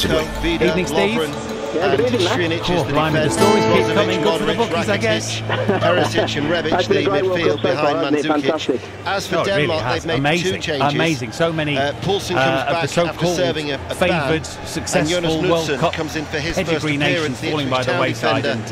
responsibly. Evening, Steve. Yeah, good evening, Matt. Blimey, the stories keep coming. Good for the bookies, I guess. Perisic and Rebic, the midfield behind Mandzukic. As for Denmark, they've made two changes. Amazing. So many Poulsen comes back after serving a favoured, successful World Cup comes in for his first pedigree nations appearance, falling by the wayside. And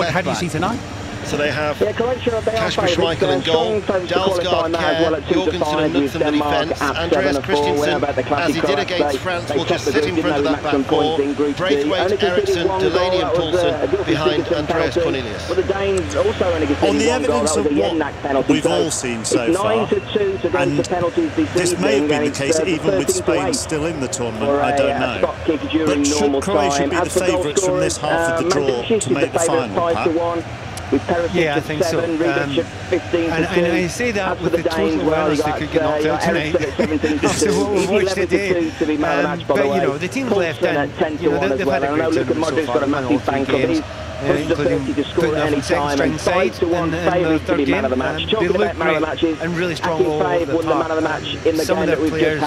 how do you see tonight? So they have Croatia, Kasper Schmeichel in goal, Dalsgaard, Kjær, Jorgensen and Knudsen in the defence, Andreas Christensen, as he did against France, will just sit in front of that back four, Braithwaite, Eriksson, Delaney and Poulsen behind Andreas Cornelius. On the evidence of what we've all seen so far, and this may have been the case even with Spain still in the tournament, I don't know, but should Croatia be the favourites from this half of the draw to make the final, Pat? Yeah, I think so. And I say that with the total awareness they could get knocked out tonight after what we've watched today. But you know, the teams left in, you know, they've had a great tournament so far in all three games, including putting their second string side in the third game. They look great and really strong all over the park. Some of their players,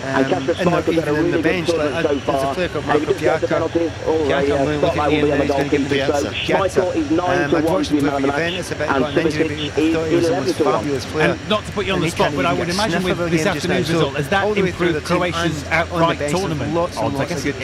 and even in the bench, like, there's a player called Marco Piazza. I'm looking at Ian, he's going to give him Piazza. I've watched him play for Juventus a bit, got an injury, but I thought he was the most fabulous player. And not to put you on the spot, but I would imagine with this afternoon's result, has that improved Croatia's outright tournament odds? I guess it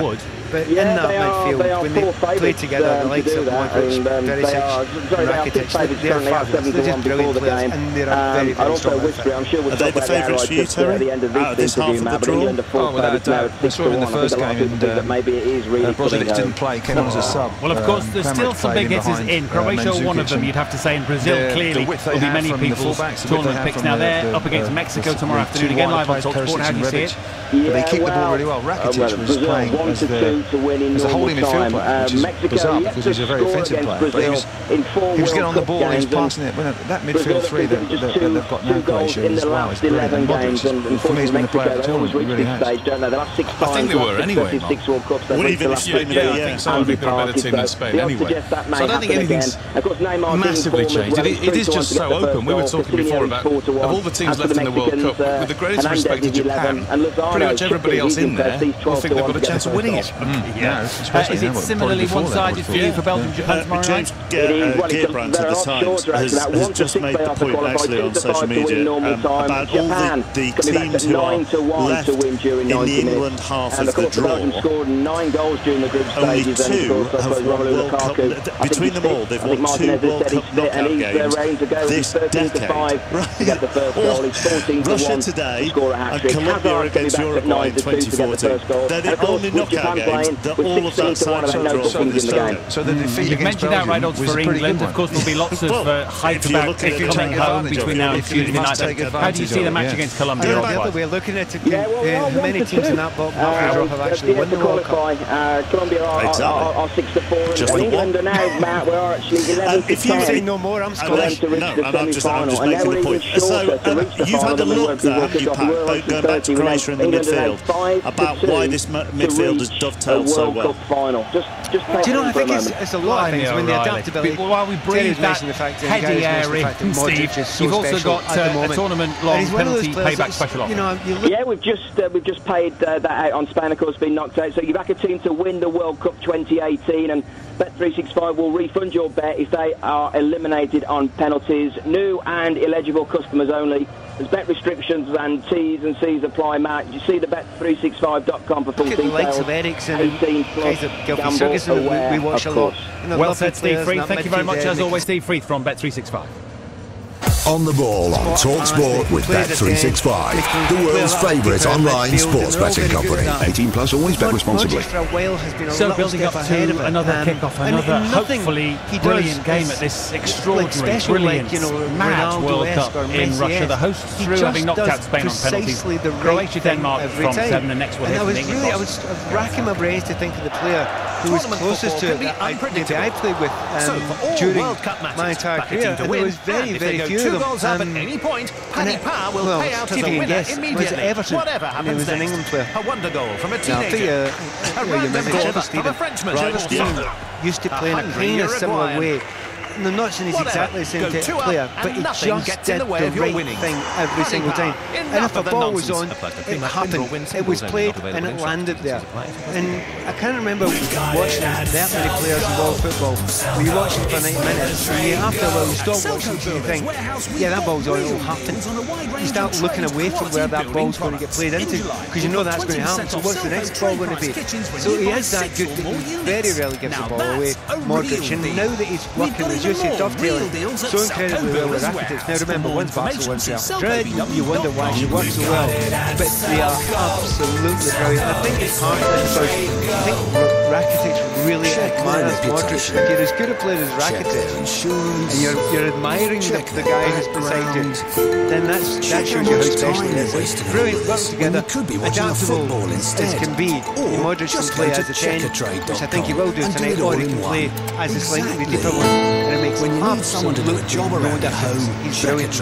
would. But in that midfield, when they play together, the likes of Modric, Perisic, Rakitic, they are fabulous. They're just brilliant players, and they're a very, very strong outfit. Are they the favourites for you, Terry, out of this half of the draw? Oh, without a doubt. We saw him in the first game, and Brozovic didn't play, came on as a sub. Well, of course, there's still some big hitters in. Croatia, one of them, you'd have to say, in Brazil, clearly, will be many people's tournament picks. Now, they're up against Mexico tomorrow afternoon, again live on TalkSport. How do you see it? But they keep the ball really well. Rakitic was playing as a holding midfield player, which is bizarre because he's a very offensive player. But he was getting on the ball, he was passing it. That midfield three that they've got now, Croatia, as well, is brilliant. And Modric, for me, has been the player of the tournament. He really has. I think they were anyway, Mark. Well, even if Spain I think so. I think they're a better team than Spain anyway. So I don't think anything's massively changed. It is just so open. We were talking before about, of all the teams left in the World Cup, with the greatest respect to Japan, pretty much everybody else in there will think they've got a chance of winning it. Is it similarly one-sided for you for Belgium Japan tomorrow night? James Gearbrandt of the Times has just made the point actually on social media about all the teams who are left in the England half of the draw. Only two have won World Cup. Between them all, they've won 2 World Cup knockout games this decade. Russia today and Colombia against Uruguay in 2014. They're the only knockout games that all of that side have drawn from this decade. So the defeat You've mentioned outright odds for England. Of course, there'll be lots of hype about coming home between now and Tuesday night. How do you see the match against Colombia? We're looking at how many teams in that bottom half of the draw have actually won the World Cup. Colombia are 6-4. Just England are now, Matt, we're actually 11-10. No more, I'm scoring. I'm just making the point. So you've had a look there, haven't you, Pat, about going back to Croatia in the midfield, about why this midfield has dovetailed so well. Do you know, I think it's a lot of things. I mean, the adaptability. While we breathe that heady air in, Steve, you've also got a tournament-long penalty payback special offer. Yeah, we've just paid that out on Spain, of course, being knocked out. So you back a team to win the World Cup 2018, and Bet365 will refund your bet if they are eliminated on penalties. New and eligible customers only. There's bet restrictions and T's and C's apply, Matt. You see the bet365.com for full details. Look at the likes of Eriksson and guys of Gylfi Ferguson, we watch a lot. Well said, Steve Fhrainc. Thank you very much, as always, Steve Fhrainc from Bet365. On the ball on TalkSport with Bet365, the world's favourite online sports betting company. 18 plus, always bet responsibly. So building up to another kick-off, another hopefully brilliant game at this extraordinary, brilliant, mad World Cup in Russia. The hosts through, having knocked out Spain on penalties. Croatia, Denmark from 7, the next one is England. I was racking my brains to think of the player who was closest to it that I played with during my entire career, and there was very, very few. 2 goals up at any point. Paddy Power will pay out as a winner immediately. Whatever happens next. A wonder goal from a teenager. A random goal of a Frenchman. Used to play in a kind of similar way. I'm not saying he's exactly the same player, but he just did the right thing every single time. And if a ball was on, it happened. It was played and it landed there. And I can't remember watching that many players in world football. When you watch them for 90 minutes, and you after a while you stop watching and you think, yeah, that ball's on, it'll happen. You start looking away from where that ball's going to get played into, because you know that's going to happen. So what's the next ball going to be? So he is that good that he very rarely gives the ball away, Modric. And now that he's working, as you say, dovetailing so incredibly well with Rakitic. Now remember, one's Barca, one's Real Madrid. You wonder why she works so well, but they are absolutely brilliant. I think it's part of this because I think Rakitic really admires Modric. If you're as good a player as Rakitic and you're admiring the guy who's beside you, then that shows you how special he is. Brilliant, work together, adaptable as can be. Modric can play as a 10, which I think he will do tonight, or he can play as a slightly deeper one, and it makes absolutely no difference. He's brilliant.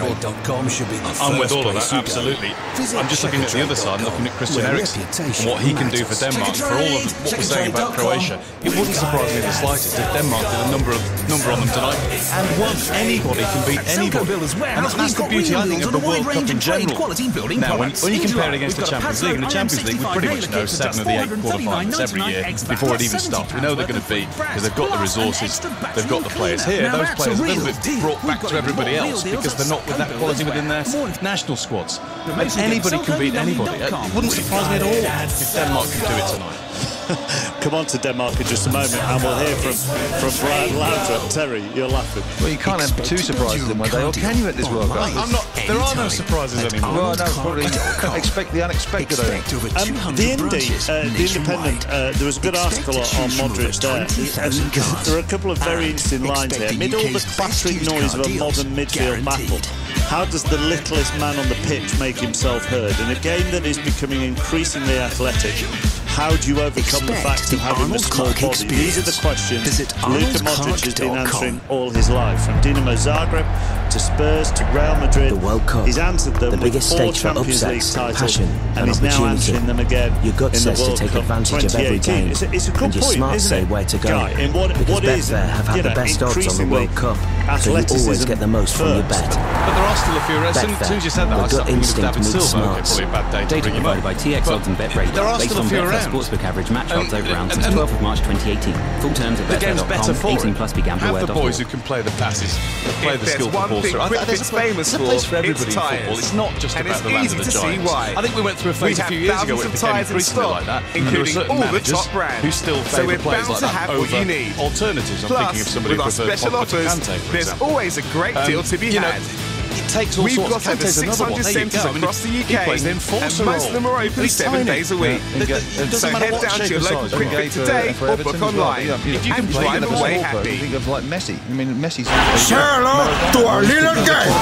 I'm with all of that, absolutely. I'm just looking at the other side, looking at Christian Eriksen and what he can do for Denmark. For all of what we're saying about Croatia, it wouldn't surprise me the slightest if Denmark did a number on them tonight. And once anybody can beat anybody, and that's the beauty, I think, of the World Cup in general. Now, when you compare it against the Champions League, in the Champions League we pretty much know 7 of the 8 quarterfinals every year before it even starts. We know they're going to be, because they've got the resources, they've got the players here. Those players are a little bit brought back to everybody else because they're not with that quality within their national squads. And anybody can beat anybody. It wouldn't surprise me at all if Denmark can do it tonight. Come on to Denmark in just a moment, and we'll hear from Brian Laudrup. Terry, you're laughing. Well, you can't have 2 surprises in one day, or can you at this World Cup? There are no surprises anymore. Well, no, probably expect the unexpected. The Independent, there was a good article on Modric there. There are a couple of very interesting lines here. Amid all the clattering noise of a modern midfield battle, how does the littlest man on the pitch make himself heard? In a game that is becoming increasingly athletic, how do you overcome the fact of having a small body? These are the questions Luka Modric has been answering all his life. From Dinamo Zagreb to Spurs to Real Madrid, he's answered them with 4 Champions League titles, and he's now answering them again in the World Cup 2018. It's a good point, isn't it, Guy? In what is, increasingly athleticism first. But there are still a few rests. As soon as you said that, I was thinking of David Silva. Okay, probably a bad day to bring him up. But there are still a few around. Sportsbook average match odds over round since 12th of March 2018. Full terms at betfair.com. 18 plus begambleaware.org. Have the boys who can play the passes, play the skillful ball through. There's a place for everybody in football. It's not just about the land of the giants. I think we went through a phase a few years ago where it became increasingly like that, and there were certain managers who still favour players like that over alternatives. I'm thinking of somebody who prefers Pogba to Kante, for there's example. Always a great deal to be had. It takes all sorts. We've got over 600 centres across the UK, and most of them are open 7 days a week. So head down to your local quick fit today or book online. If you can drive away happy. Think of like Messi. I mean, Messi's. Say hello to our little game.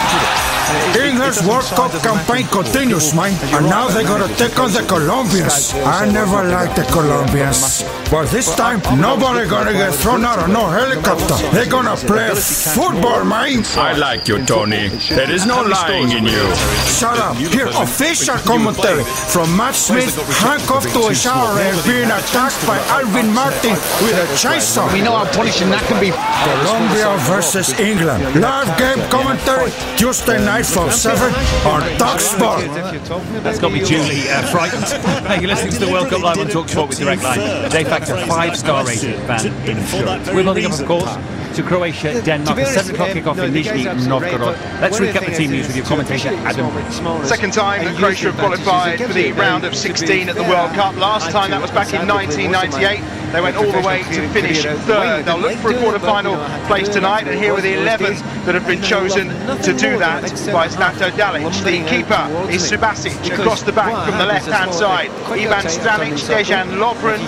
England's World Cup campaign continues, man, and now they're gonna take on the Colombians. I never liked the Colombians, but this time nobody gonna get thrown out of no helicopter. They're gonna play football, man. I like you, Tony. There is no lying in you. Shut up. Here, official commentary from Matt Smith, handcuffed to a shower and being attacked by Alvin Martin with a chainsaw. We know how punishing that can be. Colombia versus England. Live game commentary Tuesday night from 7 on TalkSport. That's got me duly frightened. Hey, you're listening to the World Cup live on TalkSport with Direct Line. J Factor 5-star rated fan insurance. We're loading up, of course, to Croatia, Denmark, a 7 o'clock kick-off in Nizhny Novgorod. Let's recap the team news with your commentator, Adam. Second time that Croatia have qualified for the round of 16 at the World Cup. Last time that was back in 1998. They went all the way to finish 3rd. They'll look for a quarter-final place tonight, and here are the 11 that have been chosen to do that by Zlatko Dalic. The keeper is Subasic, across the back from the left-hand side. Ivan Stanic, Dejan Lovren,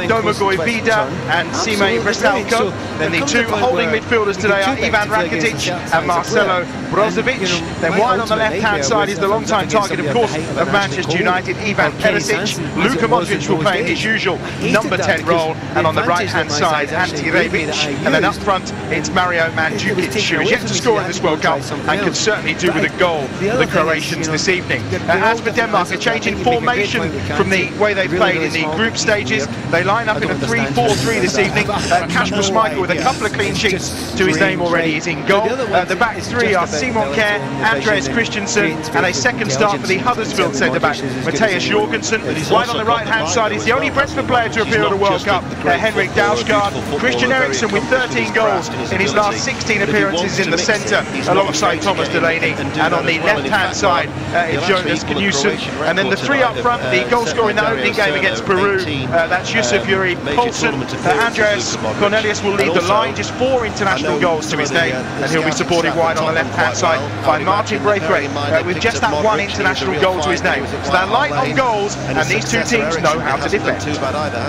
Domagoj Vida and Sime Vrsaljko. Then the 2 holding midfielders today are Ivan Rakitic and Marcelo Brozovic. Then wide on the left-hand side is the long-time target, of course, of Manchester United, Ivan Perisic. Luka Modric will play his usual number 10 role. goal, and on the right-hand side, Ante Rebic, and then up front, it's Mario Mandzukic, who is yet to score in this World Cup and could certainly do with a goal for the Croatians this evening. As for Denmark, a change in formation from the way they played in the group stages. They line up in a 3-4-3 this evening. Kasper Schmeichel, with a couple of clean sheets to his name already, is in goal. The back three are Simon Kjær, Andreas Christensen, and a second start for the Huddersfield centre-back, Mathias Jorgensen. Right on the right-hand side is the only Brentford player to appear at a World Cup, Henrik Dalsgaard. Christian Eriksen with 13 goals in his last 16 appearances in the centre, alongside Thomas Delaney. And on the left-hand side is Jonas Knudsen. And then the three up front, the goal scorer in that opening game against Peru, that's Yusuf Yuri Poulsen. Andreas Cornelius will lead the line, just 4 international goals to his name, and he'll be supported wide on the left-hand side by Martin Braithwaite, with just that 1 international goal to his name. So they're light on goals, and these two teams know how to defend.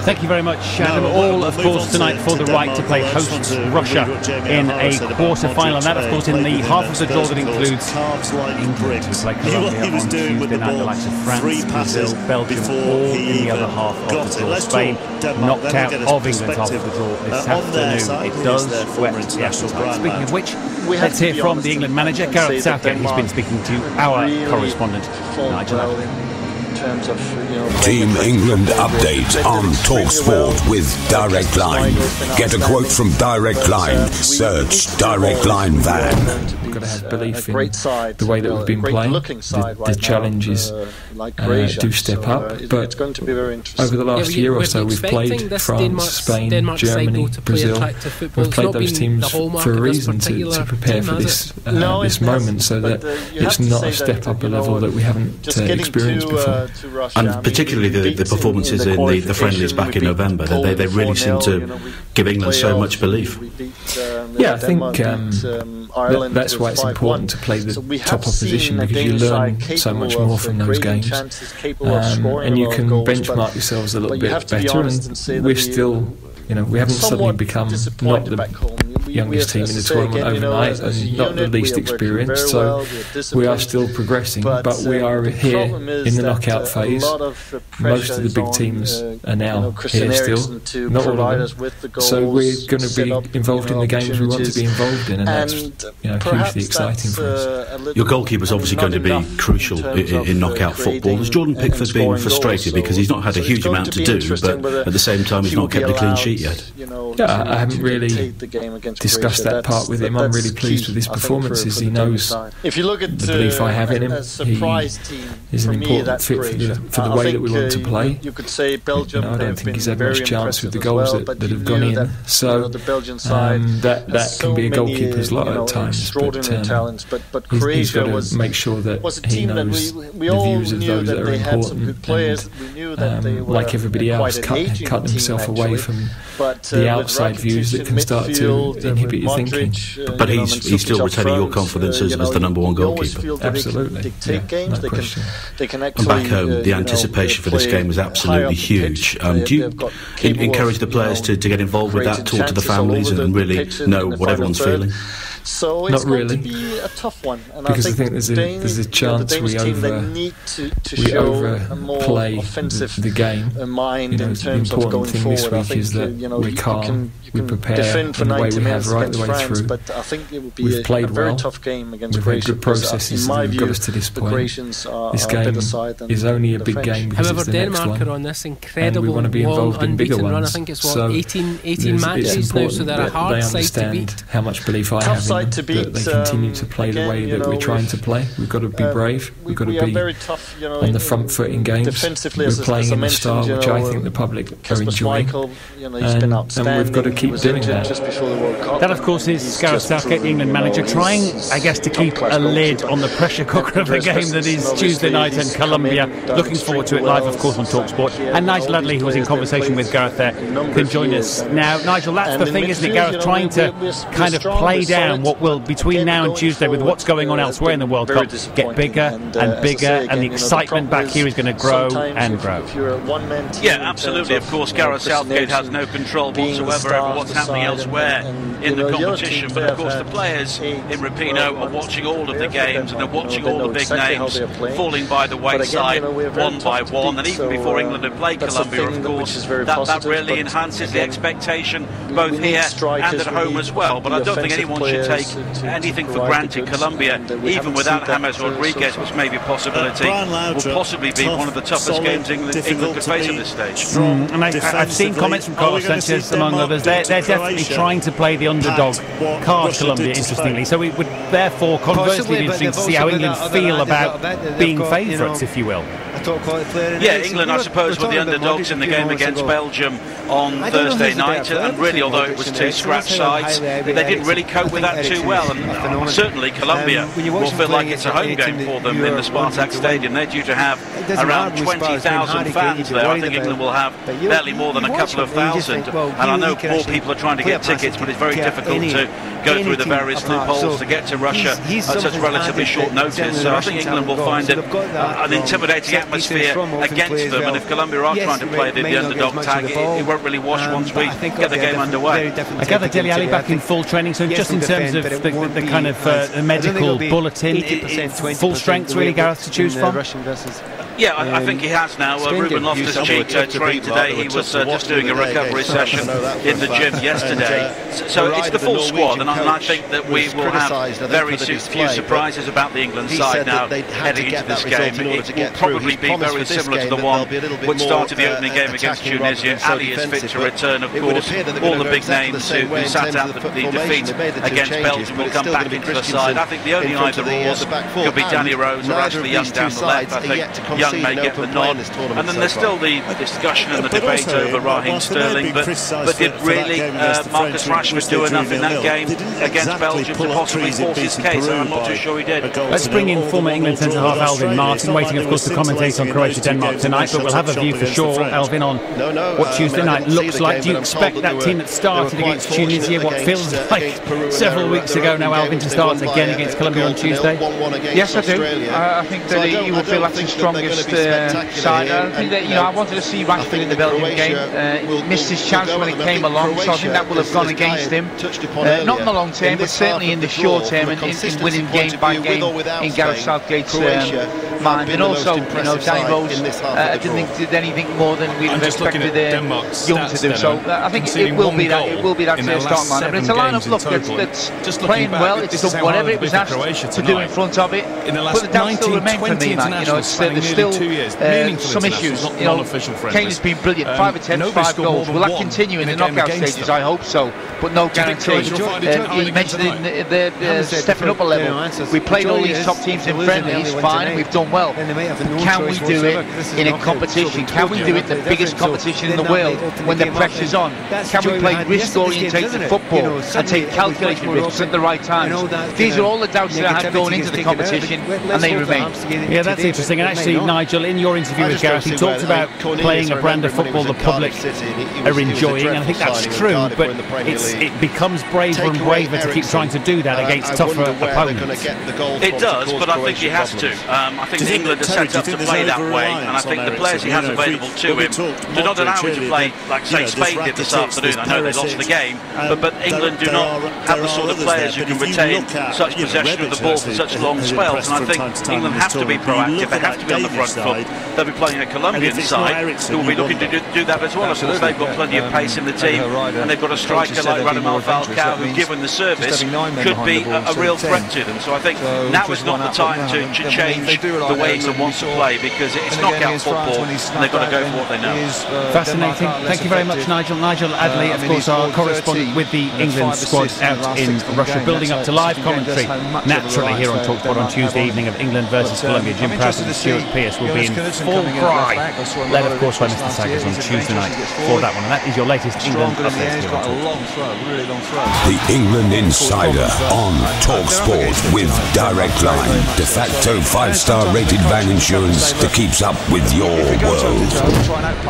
Thank you very much, Adam. All, of course, tonight for the right to play hosts Russia in a quarter-final, and that, of course, in the half of the draw that includes England to play Colombia on Tuesday night, the likes of France, Brazil, Belgium, all in the other half of the draw. Spain knocked out of England's half of the draw this afternoon. It does wet the appetite. Speaking of which, let's hear from the England manager, Gareth Southgate. He's been speaking to our correspondent, Nigel Adley. Team England update on TalkSport with Direct Line. Get a quote from Direct Line. Search Direct Line Van. We've got to have belief in the way that we've been playing. The challenges do step up, but over the last year or so we've played France, Spain, Germany, Brazil. We've played those teams for a reason, to prepare for this moment, so that it's not a step up a level that we haven't experienced before. And particularly the performances in the friendlies back in November, they really seem to give England so much belief. Yeah, I think that's why it's important to play the top opposition, because you learn so much more from those games, and you can benchmark yourselves a little bit better. And we're still, we haven't suddenly become not the youngest team in the tournament overnight and not the least experienced, so we are still progressing, but we are here in the knockout phase. Most of the big teams are now here still, not all of them, so we're going to be involved in the games we want to be involved in, and that's hugely exciting for us. Your goalkeeper's obviously going to be crucial in knockout football. Has Jordan Pickford been frustrated because he's not had a huge amount to do, but at the same time he's not kept a clean sheet yet? Yeah, I haven't really discussed that part with him. I'm really pleased with his performances. He knows the belief I have in him. He is an important fit for the way that we want to play. I don't think he's had much chance with the goals that have gone in, so that can be a goalkeeper's lot at times, but he's got to make sure that he knows the views of those that are important, and like everybody else, cut himself away from the outside views that can start to inhibit your thinking. But he's still retaining your confidence as the number one goalkeeper. Absolutely, no question. And back home, the anticipation for this game is absolutely huge. Do you encourage the players to get involved with that, talk to the families, and really know what everyone's feeling? Not really, because I think there's a chance we overplay the game. The important thing this week is that we're calm, we prepare in the way we have right the way through. We've played well, we've had good processes that have got us to this point. This game is only a big game because it's the next one, and we want to be involved in bigger ones. So it's important that they understand how much belief I have in them, that they continue to play the way that we're trying to play. We've got to be brave, we've got to be on the front foot in games. We're playing in the style which I think the public are enjoying, and we've got to keep doing that. That, of course, is Gareth Southgate, the England manager, trying, I guess, to keep a lid on the pressure cooker of a game that is Tuesday night in Colombia. Looking forward to it live, of course, on TalkSport. And Nigel Adley, who was in conversation with Gareth there, can join us now. Nigel, that's the thing, isn't it, Gareth, trying to kind of play down what will, between now and Tuesday, with what's going on elsewhere in the World Cup, get bigger and bigger, and the excitement back here is going to grow and grow. Yeah, absolutely. Of course, Gareth Southgate has no control whatsoever over what's happening elsewhere in the competition, but of course the players in Rapinoe are watching all of the games, and they're watching all the big names falling by the wayside one by one, and even before England have played Colombia, of course, that really enhances the expectation both here and at home as well. But I don't think anyone should take anything for granted. Colombia, even without James Rodriguez, which may be a possibility, will possibly be one of the toughest games England could face at this stage. And I've seen comments from Carlos Sanchez, among others. They're definitely trying to play the underdog card, Colombia, interestingly. So it would therefore conversely be interesting to see how England feel about being favourites, if you will. Yeah, England, I suppose, were the underdogs in the game against Belgium on Thursday night, and really, although it was two scratch sides, they didn't really cope with that too well, and certainly Colombia will feel like it's a home game for them in the Spartak Stadium. They're due to have around 20,000 fans there. I think England will have barely more than a couple of thousand, and I know more people are trying to get tickets, but it's very difficult to go through the various loopholes to get to Russia at such relatively short notice. So I think England will find it an intimidating atmosphere against them, and if Colombia are trying to play the underdog tag, it won't really wash once we get the game underway. I gather Dele Alli back in full training, so just in terms of the kind of the medical bulletin, full strength really, Gareth, to choose from? Yeah, I think he has now. Ruben Loftus-Cheek trained today. He was just doing a recovery session in the gym yesterday. So it's the full squad, and I think that we will have very few surprises about the England side now heading into this game. It will probably be very similar to the one which started the opening game against Tunisia. Ali is fit to return, of course. All the big names who sat out the defeat against Belgium will come back into the side. I think the only either-ors could be Danny Rose or Ashley Young down the left. I think Young may get the nod, and then there's still the discussion and the debate over Raheem Sterling, but did really Marcus Rashford do enough in that game against Belgium to possibly force his case? I'm not too sure he did. Let's bring in former England centre-half Alvin Martin, waiting of course to commentate on Croatia-Denmark tonight, but we'll have a view for sure, Alvin, on what Tuesday night looks like. Do you expect that team that started against Tunisia, what feels like several weeks ago now, Alvin, to start again against Colombia on Tuesday? Yes, I do. I think that he will feel that's his strongest side. I think that, I wanted to see Rashford in the Belgian game. He missed his chance when it came along, so I think that will have gone against him. Not in the long term, but certainly in the short term, and in winning game by game in Gareth Southgate's mind. And also, Danny Rose, I didn't think did anything more than we'd have expected Young to do. So I think it will be that. It will be that starting lineup. But it's a lineup, look, that's playing well. It's done whatever it was asked to do in front of it. But the doubt still remains for me, man. There's still some issues. Kane has been brilliant. 5 attempts, 5 goals. Will that continue in the knockout stages? I hope so, but no guarantee. He mentioned the stepping up a level. We played all these top teams in friendlies, fine, and we've done well. Can we do it in a competition? Can we do it in the biggest competition in the world when the pressure's on? Can we play risk-orientated football and take calculated risks at the right times? These are all the doubts that I had going into the competition, and they remain. Yeah, that's interesting. And actually, Nigel, in your interview with Gareth, he talked about playing a brand of football the public are enjoying, and I think that's true, but it becomes braver and braver to keep trying to do that against tougher opponents. It does, but I think he has to. I think England are set up to play that way, and I think the players he has available to him do not allow him to play like, say, Spain did this afternoon. I know they lost the game, but England do not have the sort of players who can retain such possession of the ball for such long spells, and I think England have to be proactive. They have to be on the front foot. They'll be playing a Colombian side who will be looking to do that as well. Of course, they've got plenty of pace in the team, and they've got a striker like Radamel Falcao who, given the service, could be a real threat to them. So I think now is not the time to change the way England wants to play, because it's knockout football and they've got to go for what they know. Fascinating. Thank you very much, Nigel. Nigel Adley, of course, our correspondent with the England squad out in Russia, building up to live commentary naturally here on TalkSport on Tuesday evening of England versus Colombia. Jim Pratt and Stuart Pearce will be in full cry, led of course by Mr. Saggers on Tuesday night for that one. And that is your latest England update here on TalkSport. The England Insider on TalkSport with Direct Line, de facto 5-star top-rated van insurance that keeps up with your world.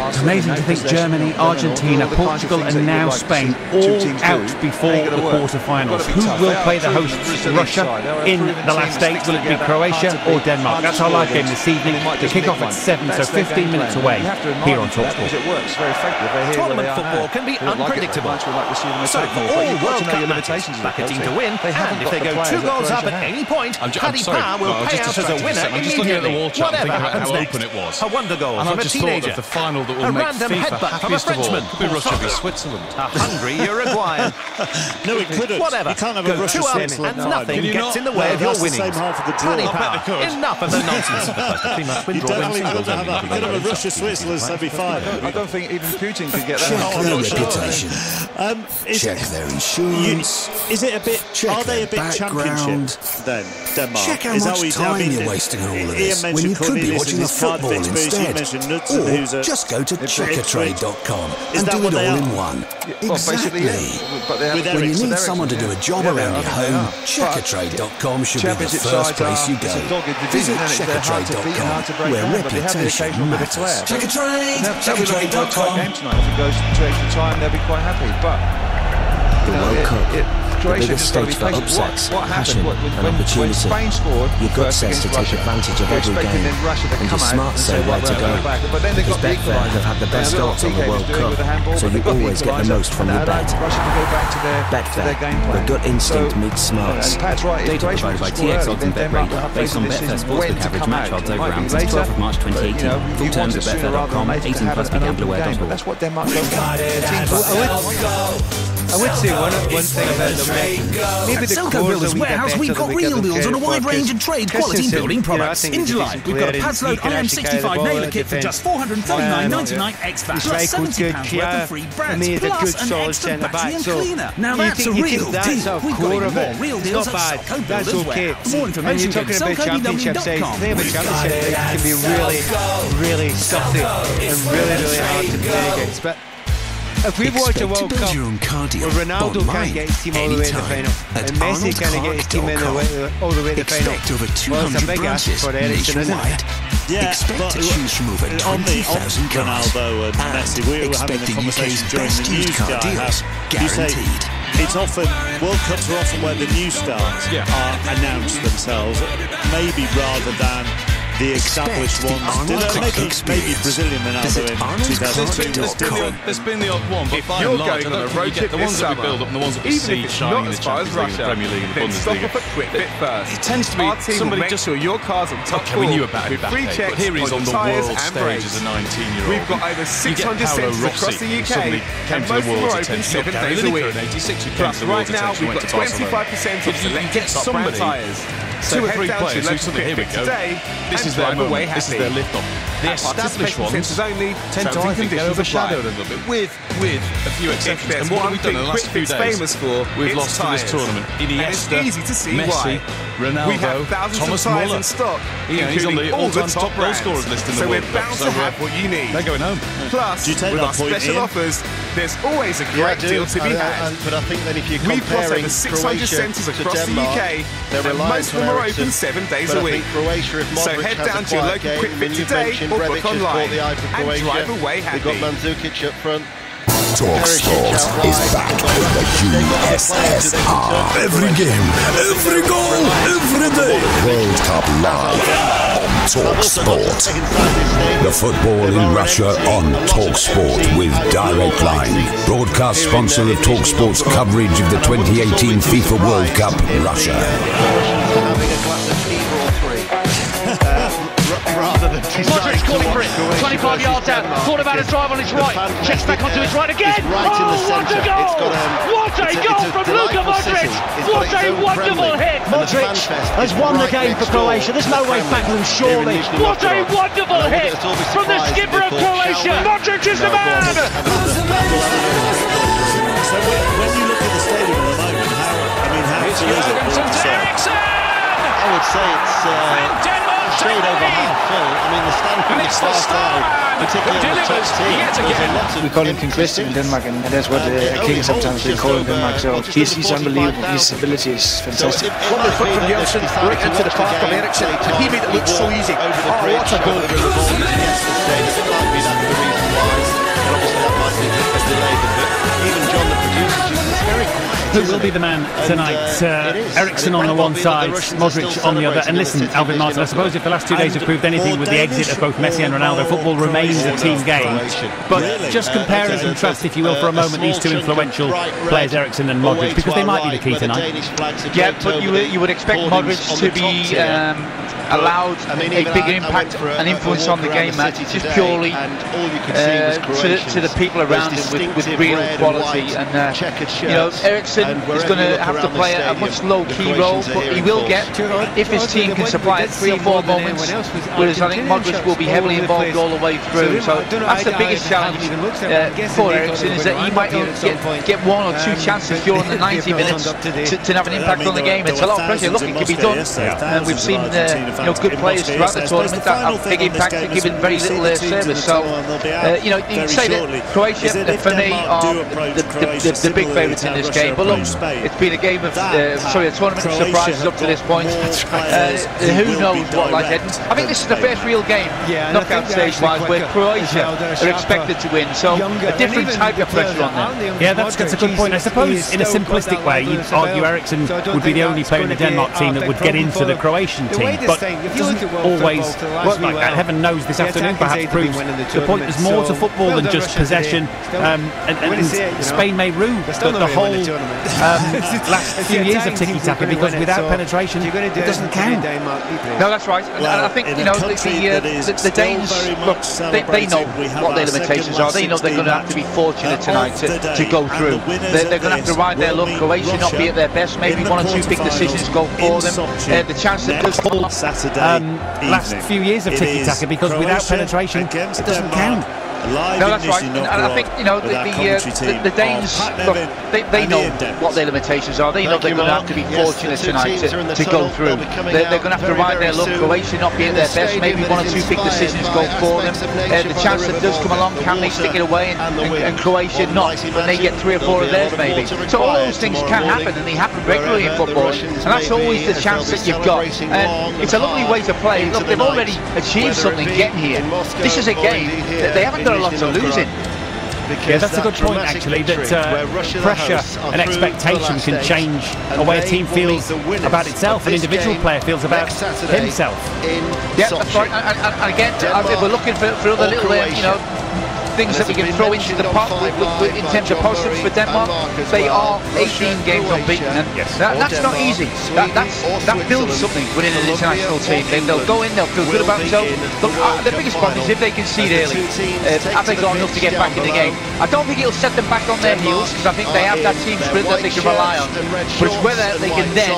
It's amazing to think Germany, Argentina, Portugal and now Spain all out before the quarter-finals. Who will play the hosts? Russia in the last 8? Will it be Croatia or Denmark? That's our live game this evening. The kick-off at 7, so 15 minutes away here on TalkSport. Tournament football can be unpredictable. So for all World Cup matches, back a team to win, and if they go 2 goals up at any point, Paddy Power will pay out as a winner immediately, whatever happens next. A wonder goal from a teenager, a random headbutt from a Frenchman, could be Russia v Switzerland, a hungry Uruguayan. No, it couldn't. Whatever. Go 2 up and nothing gets in the way of your winnings. Paddy Power, enough of the nonsense. You don't have a Russia-Switzerland semi-final. I don't think even Putin could get that. Check their reputation. Check their insurance. Is it a bit? Are they a bit championship then, Denmark? Check how much time you're wasting on all of this when you could be watching the football instead. Or just go to checkertrade.com and do it all in one. Exactly. When you need someone to do a job around your home, checkertrade.com should be the first place you go. Visit checkertrade.com, where reputation matters. Checkertrade.com. If it goes to extra time, they'll be quite happy. But the World Cup, the biggest stage for upsets, passion and opportunity. Your gut says to take advantage of every game, and your smarts say where to go. Because Betfair have had the best odds on the World Cup, so you always get the most from your bet. Betfair, the gut instinct meets smarts. Data provided by TX Odds and BetRadar, based on Betfair Sportsbook average match odds over rounds since 12th of March 2018. Full terms at betfair.com, 18 plus begamblerware.org. That's what Denmark I would say one thing about them. Maybe the Selco Builders Warehouse, we've got real deals on a wide range of trade quality building products. In July, we've got a Padsload IM65 nailer kit for just £439.99 ex-VAT, plus £70 worth of free brands, plus an extra battery and cleaner. Now that's a real deal. We've got even more real deals at Selco Builders Warehouse. For more information, go to selcobw.com. They have a championship that can be really stuffy and really hard to play against. But if we watch a World Cup where Ronaldo can't get his team all the way to the final and Messi can't get his team all the way to the final, well, it's a big ask for Eriksen, isn't it? Yeah, expect to choose from over 20,000 cars Ronaldo and Messi, we were having a conversation during the news guys. Guaranteed. It's often, World Cups are often where the new stars are announced themselves, maybe rather than the established ones. Maybe Brazilian Ronaldo in 2002. There's been the odd one, but by and large, I don't think you get the ones that we build up and the ones that we see shining in the Champions League, the Premier League and the Bundesliga. It tends to be somebody just who your cars on top form. We knew about it back then, but here he's on the world stage as a 19-year-old. We've got over 600 centres across the UK, and most of them are open 7 days a week. Plus, right now, we've got 25% of selected top brand tyres. 2 or 3 players who suddenly, here we go, this is their moment, this is their lift-off. The established ones tend to, I think, get overshadowed a little bit, with a few exceptions. And what have we done in the last few days? We've lost to this tournament. Iniesta, Messi, Ronaldo, Thomas Muller. He's on the all-time top goal scorers list in the World Cup. So we're bound to have what you need. They're going home. Plus, with our special offers, there's always a great deal to be had. But I think that if you're We've got comparing over 600 centres across the UK, and most of them are open 7 days a week. So head down to your local Quick Fit today or book online and drive away happy. We've got Mandzukic up front. TalkSport is back with the USSR. Every game, every goal, every day. World Cup live on TalkSport. The football in Russia on TalkSport with Direct Line. Broadcast sponsor of TalkSport's coverage of the 2018 FIFA World Cup, Russia. Having a glass of tea or 3. Rather than Modric calling for it, 25 yards out, thought about a drive on his right, checks back onto his right again. Right in the centre. What a goal from Luka Modric! What a wonderful hit! Modric has won the game for Croatia. There's no way back from surely. What a wonderful hit from the skipper of Croatia. Modric is the man! So when you look at the stadium at the moment, how It's Jurgensen to Eriksen! I would say it's filled over half full. I mean, the stand from the far side, particularly on the top team. We call him King Christian in Denmark, and that's what King sometimes they call him in Denmark. So he's unbelievable. His ability is fantastic. Wonderful foot from Jensen, right into the park from Eriksson, and he made it look so easy. Oh, what a goal! Who will be the man tonight? Eriksson on the one side, Modric on the other. And listen, Alvin Martin, I suppose if the last 2 days have proved anything with the exit of both Messi and Ronaldo, football remains a team game. But just compare and contrast, if you will, for a moment, these two influential players, Eriksson and Modric, because they might be the key tonight. Yeah, but you would expect Modric to be allowed a bigger impact and influence on the game, Matt, just purely to the people around him with real quality. And you know, Eriksson is going to have to play a much low-key role, but he will get, if his team can supply 3 or 4 moments, whereas I think Modric will be heavily involved all the way through. So that's the biggest challenge for Eriksson, is that he might get 1 or 2 chances during the 90 minutes to have an impact on the game. It's a lot of pressure. Look, it can be done, and we've seen good players throughout the tournament that have big impact and given very little service. So you know, you can say that Croatia, for me, are the big favourites in this game. But look, it's been a game of a tournament of surprises up to this point. Who knows what lies ahead? I think this is the first real game, knockout stage-wise, where Croatia are expected to win. So a different type of pressure on them. Yeah, that's a good point. I suppose in a simplistic way, you'd argue Eriksson would be the only player in the Denmark team that would get into the Croatian team. But it doesn't always work like that. Heaven knows this afternoon perhaps proves the point. There's more to football than just possession, and Spain may rue the whole last few years of tiki-taka, because without penetration it doesn't count. No, that's right. And I think, you know, the Danes, look, they know what their limitations are. They know they're going to have to be fortunate tonight to go through. They're going to have to ride their luck. Croatia not be at their best. Maybe 1 or 2 big decisions go for them. The chance that does fall last few years of tiki-taka, because without penetration it doesn't count. No, that's right. And I think, you know, the Danes, look, they know what their limitations are. They know they're going to have to be fortunate tonight to go through. They're going to have to ride their luck. Croatia not be at their best. Maybe 1 or 2 big decisions go for them. The chance that does come along, can they stick it away, and Croatia not, when they get 3 or 4 of theirs maybe. So all those things can happen, and they happen regularly in football. And that's always the chance that you've got. And it's a lovely way to play. Look, they've already achieved something getting here. This is a game that they haven't got a lot to lose in. Yeah, that's a good point actually, that pressure and expectation can change the way a team feels about itself, an individual player feels about himself. Yeah, that's right. And again, if we're looking for other little, you know, things that we can throw into the pot in terms of positives for Denmark, they are 18 games unbeaten, and that's not easy. That builds something within an international team. They'll go in, they'll feel good about themselves. The biggest problem is if they concede early, have they got enough to get back in the game? I don't think it'll set them back on their heels, because I think they have that team spirit that they can rely on. But it's whether they can then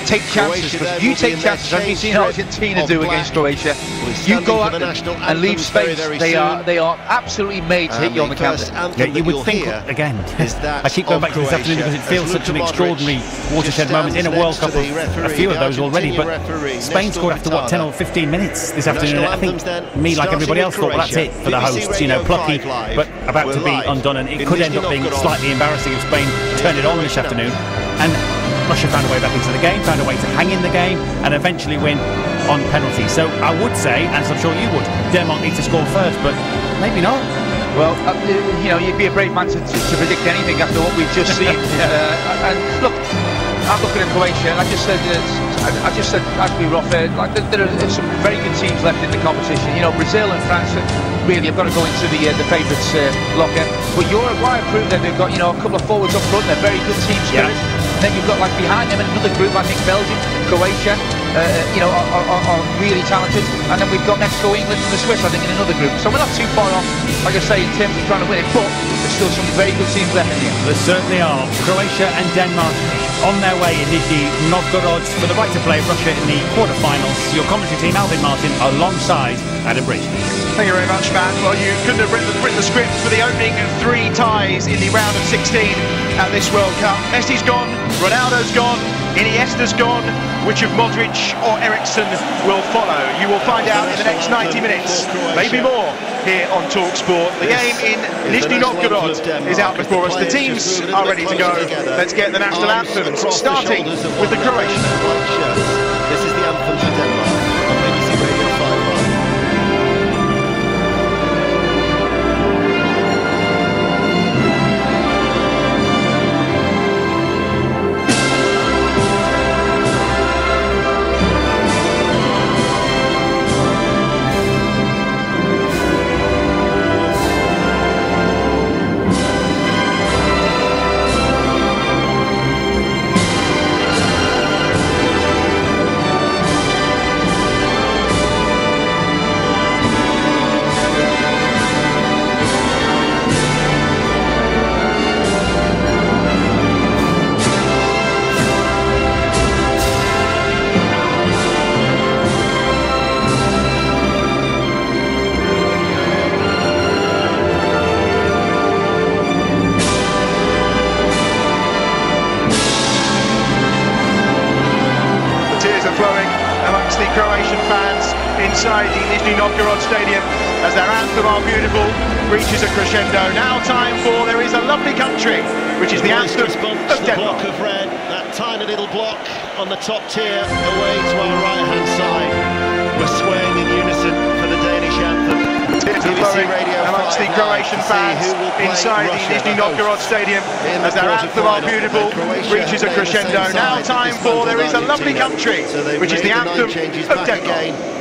take chances. Because you take chances, as we've seen Argentina do against Croatia. You go up and leave space. They are absolutely made to hit you on the counter. Yeah, you would think, again, I keep going back to this afternoon because it feels such an extraordinary watershed moment in a World Cup, a few of those already, but Spain scored after, what, 10 or 15 minutes this afternoon. I think me, like everybody else, thought, well, that's it for the hosts, you know, plucky, but about to be undone, and it could end up being slightly embarrassing if Spain turned it on this afternoon. And Russia found a way back into the game, found a way to hang in the game, and eventually win on penalties. So I would say, as I'm sure you would, Denmark need to score first, but maybe not. Well, you know, you'd be a brave man to predict anything after what we've just seen. And look, I'm looking at Croatia, and I just said, as we were off there, like there are some very good teams left in the competition. You know, Brazil and France really have got to go into the favourites locker. But Europe, why have proved that they've got, you know, a couple of forwards up front. They're very good team spirit. And then you've got, like, behind them another group, I think Belgium, Croatia, you know, are really talented. And then we've got next to England and the Swiss, I think, in another group. So we're not too far off, like I say, in terms of trying to win it. But there's still some very good teams left in here. There certainly are. Croatia and Denmark on their way in Nizhny Novgorod for the right to play Russia in the quarter-finals. Your commentary team, Alvin Martin, alongside Adam Bridge. Thank you very much, Matt. Well, you couldn't have written the script for the opening 3 ties in the round of 16 at this World Cup. Messi's gone, Ronaldo's gone, Iniesta's gone. Which of Modric or Eriksen will follow? You will find out in the next 90 minutes, maybe more, here on TalkSport. The game in Nizhny Novgorod is out before us. The teams are ready to go. Let's get the national anthems, starting with the Croatian. This is the anthem for Denmark on BBC Radio 5. The Croatian fans inside the Nizhny Novgorod stadium as their anthem, Our Beautiful, reaches a crescendo. Now time for There Is a Lovely Country, which is the anthem of Denmark. Block of red, that tiny little block on the top tier away to our right-hand side. We're swaying in unison for the Danish anthem. BBC Radio 5 amongst the Croatian fans inside the Nizhny Novgorod stadium as their anthem, Our Beautiful, reaches a crescendo. Now time for There Is a Lovely Country, which is the anthem of Denmark.